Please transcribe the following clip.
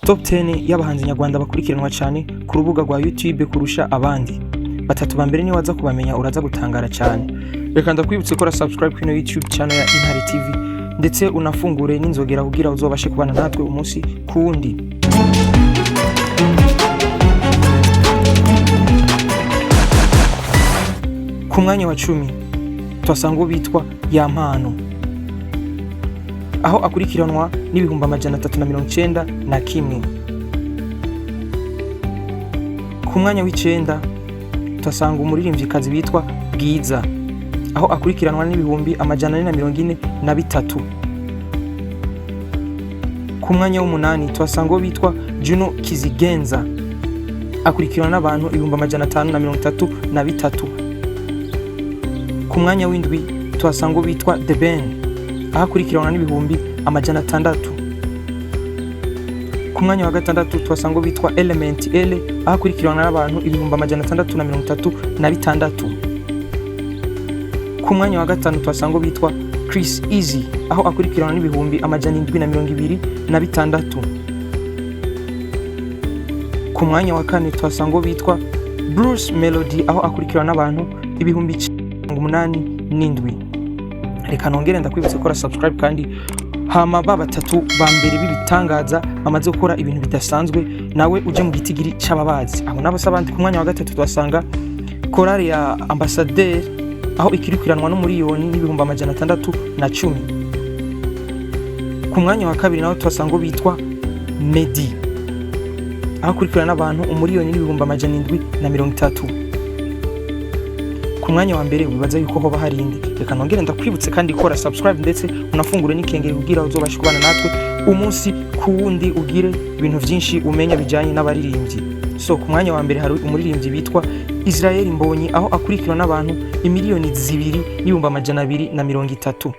top 10 y'abahanzi nyarwanda bakurikiranwa cyane ku rubuga rwa YouTube kurusha abandi. Batatu ba mbere ni waza kubamenya uraza gutangara cyane. Reka ndakwibutse ko subscribe kuri YouTube channel ya Intare TV ndetse unafungure n'inzogera kugira uzobashe kubana natwe umunsi kuwundi. Ku mwanya wa 10 twasanga bitwa ya mpano, aho akurikiranwa n'ibihumbi 391. Ku mwanya w'icenda twasanga umuririmvyikazi bitwa Bwiza, aho akurikiranwa n'ibihumbi 443. Ku mwanya w'umunani twasanga bitwa Juno Kizigenza, akurikiranwa n'abantu ibihumbi 533. Ku mwanya w'indwi twasanga bitwa The Ben, aho akurikiranwa n'ibihumbi 600. Ku mwanya wa gatandatu twasanga bitwa Element L, aho akurikiranwa n'abantu ibihumbi 636. Ku mwanya wa gatanu twasanga bitwa Chris Easy, aho akurikiranwa n'ibihumbi 726. Ku mwanya wa kane twasanga bitwa Bruce Melody, aho akurikiranwa n'abantu ibihumbi 87. Reka nongere ndakwibutse ko subscribe kandi hama batatu ba mbere bibitangaza bamaze gukora ibintu bidasanzwe nawe uje mu gitigiri c'ababazi. Aho nabo sabandi ku mwanya wa gatatu twasanga korale ya Ambassadeur, aho ikirikiranwa n'umuriyoni n'ibihumbi 610. Ku mwanya wa kabiri naho twasanga bitwa Medi, aho kurikirana n'abantu umuriyoni n'ibihumbi 730. Ku mwanya wa mbere wibaza yuko hoba hari indi. Reka nongere ndakwibutse kandi kora subscribe ndetse unafungure n'ikengeri kugira uzobashe kubana natwe umunsi kuwundi, ugire ibintu byinshi umenya bijanye n'abaririmbyi. So ku mwanya wa mbere hari umuririmbyi bitwa Israel Mbonyi, aho akurikirana n'abantu 2,230,000.